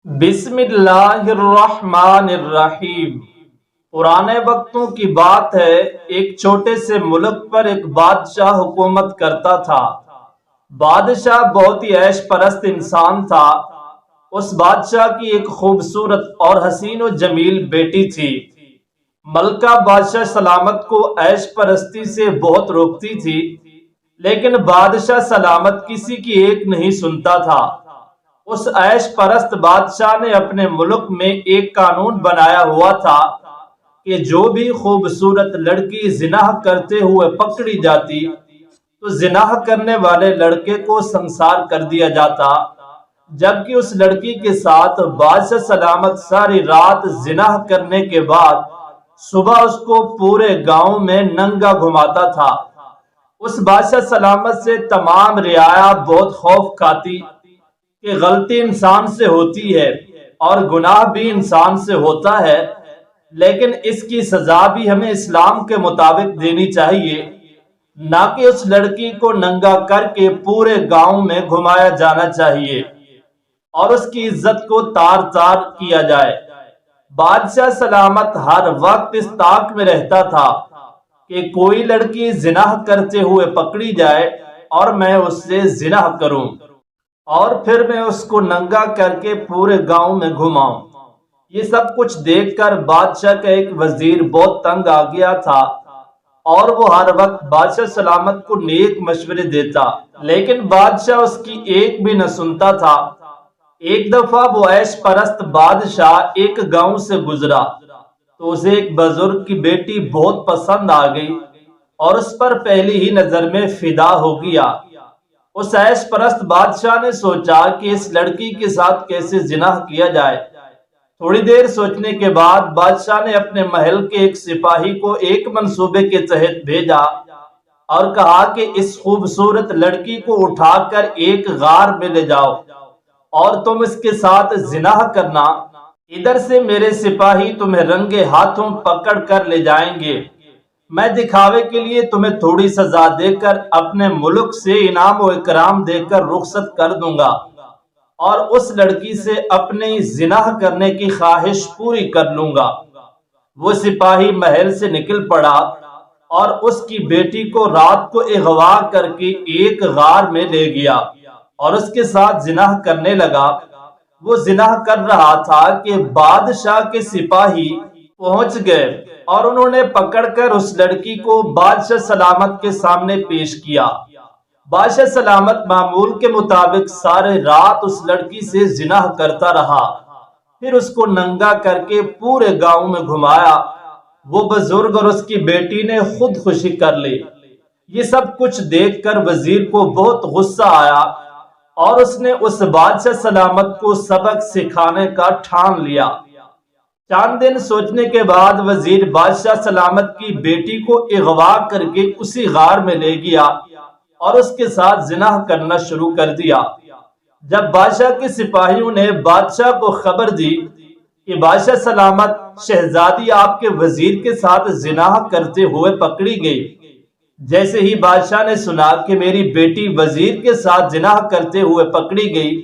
بسم اللہ الرحمن الرحیم۔ پرانے وقتوں کی بات ہے، ایک چھوٹے سے ملک پر ایک بادشاہ حکومت کرتا تھا۔ بادشاہ بہت ہی عیش پرست انسان تھا۔ اس بادشاہ کی ایک خوبصورت اور حسین و جمیل بیٹی تھی۔ ملکہ بادشاہ سلامت کو عیش پرستی سے بہت روکتی تھی، لیکن بادشاہ سلامت کسی کی ایک نہیں سنتا تھا۔ اس عیش پرست بادشاہ نے اپنے ملک میں ایک قانون بنایا ہوا تھا کہ جو بھی خوبصورت لڑکی زنا کرتے ہوئے پکڑی جاتی تو زنا کرنے والے لڑکے کو سنسار کر دیا جاتا، جبکہ اس لڑکی کے ساتھ بادشاہ سلامت ساری رات زنا کرنے کے بعد صبح اس کو پورے گاؤں میں ننگا گھماتا تھا۔ اس بادشاہ سلامت سے تمام رعایا بہت خوف کھاتی کہ غلطی انسان سے ہوتی ہے اور گناہ بھی انسان سے ہوتا ہے، لیکن اس کی سزا بھی ہمیں اسلام کے مطابق دینی چاہیے، نہ کہ اس لڑکی کو ننگا کر کے پورے گاؤں میں گھمایا جانا چاہیے اور اس کی عزت کو تار تار کیا جائے۔ بادشاہ سلامت ہر وقت اس طاق میں رہتا تھا کہ کوئی لڑکی زنا کرتے ہوئے پکڑی جائے اور میں اس سے زنا کروں اور پھر میں اس کو ننگا کر کے پورے گاؤں میں گھماؤں۔ یہ سب کچھ دیکھ کر بادشاہ کا ایک وزیر بہت تنگ آ گیا تھا اور وہ ہر وقت بادشاہ سلامت کو نیک مشورے دیتا، لیکن بادشاہ اس کی ایک بھی نہ سنتا تھا۔ ایک دفعہ وہ عیش پرست بادشاہ ایک گاؤں سے گزرا تو اسے ایک بزرگ کی بیٹی بہت پسند آ گئی اور اس پر پہلی ہی نظر میں فدا ہو گیا۔ اس عیش پرست بادشاہ نے سوچا کہ اس لڑکی کے ساتھ کیسے زنا کیا جائے۔ تھوڑی دیر سوچنے کے بعد بادشاہ نے اپنے محل کے ایک سپاہی کو ایک منصوبے کے تحت بھیجا اور کہا کہ اس خوبصورت لڑکی کو اٹھا کر ایک غار میں لے جاؤ اور تم اس کے ساتھ زنا کرنا۔ ادھر سے میرے سپاہی تمہیں رنگے ہاتھوں پکڑ کر لے جائیں گے۔ میں دکھاوے کے لیے تمہیں تھوڑی سزا دے کر اپنے ملک سے انعام و اکرام دے کر رخصت کر دوں گا اور اس لڑکی سے اپنی زنا کرنے کی خواہش پوری کر لوں گا۔ وہ سپاہی محل سے نکل پڑا اور اس کی بیٹی کو رات کو اغوا کر کے ایک غار میں لے گیا اور اس کے ساتھ زنا کرنے لگا۔ وہ زنا کر رہا تھا کہ بادشاہ کے سپاہی پہنچ گئے اور انہوں نے پکڑ کر اس لڑکی کو بادشاہ سلامت کے سامنے پیش کیا۔ بادشاہ سلامت معمول کے مطابق سارے رات اس لڑکی سے زنا کرتا رہا، پھر اس کو ننگا کر کے پورے گاؤں میں گھمایا۔ وہ بزرگ اور اس کی بیٹی نے خودکشی کر لی۔ یہ سب کچھ دیکھ کر وزیر کو بہت غصہ آیا اور اس نے اس بادشاہ سلامت کو سبق سکھانے کا ٹھان لیا۔ چند دن سوچنے کے بعد وزیر بادشاہ سلامت کی بیٹی کو اغوا کر کے اسی غار میں لے گیا اور اس کے ساتھ زنا کرنا شروع کر دیا۔ جب بادشاہ کے سپاہیوں نے بادشاہ کو خبر دی کہ بادشاہ سلامت شہزادی آپ کے وزیر کے ساتھ زنا کرتے ہوئے پکڑی گئی، جیسے ہی بادشاہ نے سنا کہ میری بیٹی وزیر کے ساتھ زنا کرتے ہوئے پکڑی گئی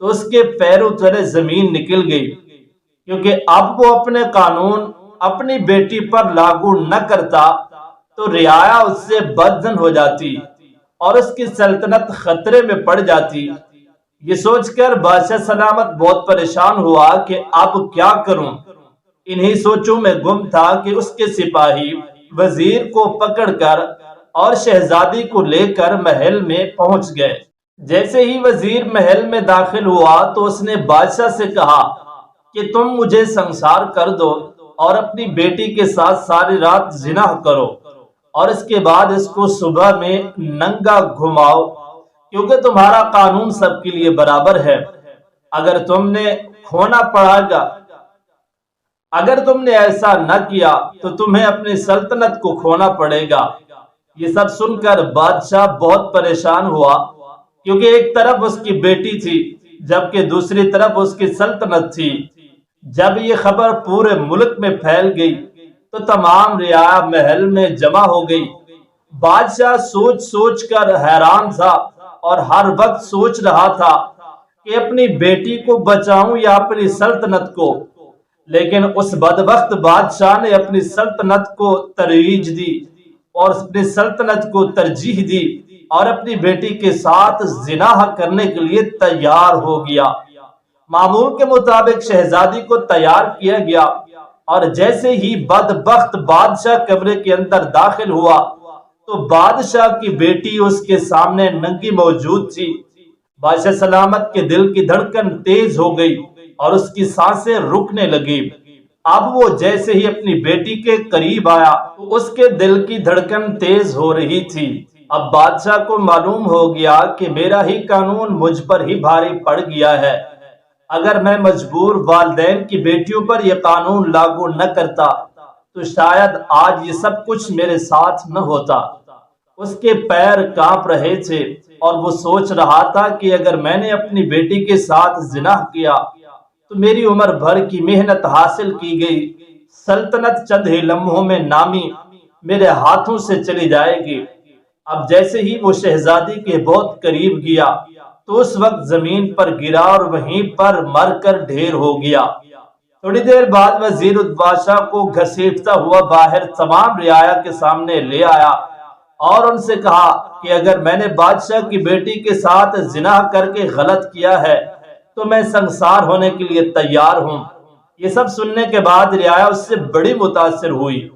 تو اس کے پیروں تلے زمین نکل گئی، کیونکہ اب وہ اپنے قانون اپنی بیٹی پر لاگو نہ کرتا تو رعایا اس سے بدظن ہو جاتی اور اس کی سلطنت خطرے میں پڑ جاتی۔ یہ سوچ کر بادشاہ سلامت بہت پریشان ہوا کہ اب کیا کروں۔ انہی سوچوں میں گم تھا کہ اس کے سپاہی وزیر کو پکڑ کر اور شہزادی کو لے کر محل میں پہنچ گئے۔ جیسے ہی وزیر محل میں داخل ہوا تو اس نے بادشاہ سے کہا کہ تم مجھے سنسار کر دو اور اپنی بیٹی کے ساتھ ساری رات زنا کرو اور اس کے بعد اس کو صبح میں ننگا گھماؤ، کیونکہ تمہارا قانون سب کے لیے برابر ہے۔ اگر تم نے کھونا پڑا گا، اگر تم نے ایسا نہ کیا تو تمہیں اپنی سلطنت کو کھونا پڑے گا۔ یہ سب سن کر بادشاہ بہت پریشان ہوا، کیونکہ ایک طرف اس کی بیٹی تھی جبکہ دوسری طرف اس کی سلطنت تھی۔ جب یہ خبر پورے ملک میں پھیل گئی تو تمام رعایا محل میں جمع ہو گئی۔ بادشاہ سوچ سوچ کر حیران تھا اور ہر وقت سوچ رہا تھا کہ کہ اپنی بیٹی کو بچاؤں یا اپنی سلطنت کو، لیکن اس بدبخت بادشاہ نے اپنی سلطنت کو ترویج دی اور اپنی سلطنت کو ترجیح دی اور اپنی بیٹی کے ساتھ زنا کرنے کے لیے تیار ہو گیا۔ معمول کے مطابق شہزادی کو تیار کیا گیا اور جیسے ہی بدبخت بادشاہ کمرے کے اندر داخل ہوا تو بادشاہ کی بیٹی اس کے سامنے ننگی موجود تھی۔ بادشاہ سلامت کے دل کی دھڑکن تیز ہو گئی اور اس کی سانسیں رکنے لگی۔ اب وہ جیسے ہی اپنی بیٹی کے قریب آیا تو اس کے دل کی دھڑکن تیز ہو رہی تھی۔ اب بادشاہ کو معلوم ہو گیا کہ میرا ہی قانون مجھ پر ہی بھاری پڑ گیا ہے۔ اگر میں مجبور والدین کی بیٹیوں پر یہ قانون لاگو نہ کرتا تو شاید آج یہ سب کچھ میرے ساتھ نہ ہوتا۔ اس کے پیر کانپ رہے تھے اور وہ سوچ رہا تھا کہ اگر میں نے اپنی بیٹی کے ساتھ زنا کیا تو میری عمر بھر کی محنت حاصل کی گئی سلطنت چند ہی لمحوں میں نامی میرے ہاتھوں سے چلی جائے گی۔ اب جیسے ہی وہ شہزادی کے بہت قریب گیا تو اس وقت زمین پر گرا اور وہیں پر مر کر ڈھیر ہو گیا۔ تھوڑی دیر بعد وزیر بادشاہ کو گھسیٹتا ہوا باہر تمام رعایا کے سامنے لے آیا اور ان سے کہا کہ اگر میں نے بادشاہ کی بیٹی کے ساتھ زنا کر کے غلط کیا ہے تو میں سنسار ہونے کے لیے تیار ہوں۔ یہ سب سننے کے بعد رعایا اس سے بڑی متاثر ہوئی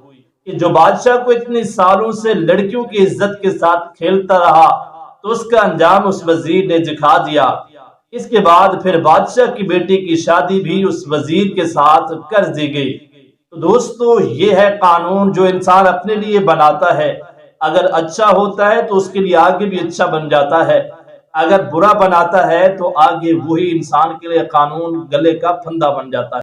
کہ جو بادشاہ کو اتنی سالوں سے لڑکیوں کی عزت کے ساتھ کھیلتا رہا تو اس کا انجام اس وزیر نے دکھا دیا۔ اس کے بعد پھر بادشاہ کی بیٹی کی شادی بھی اس وزیر کے ساتھ کر دی گئی۔ تو دوستو، یہ ہے قانون جو انسان اپنے لیے بناتا ہے۔ اگر اچھا ہوتا ہے تو اس کے لیے آگے بھی اچھا بن جاتا ہے، اگر برا بناتا ہے تو آگے وہی انسان کے لیے قانون گلے کا پھندا بن جاتا ہے۔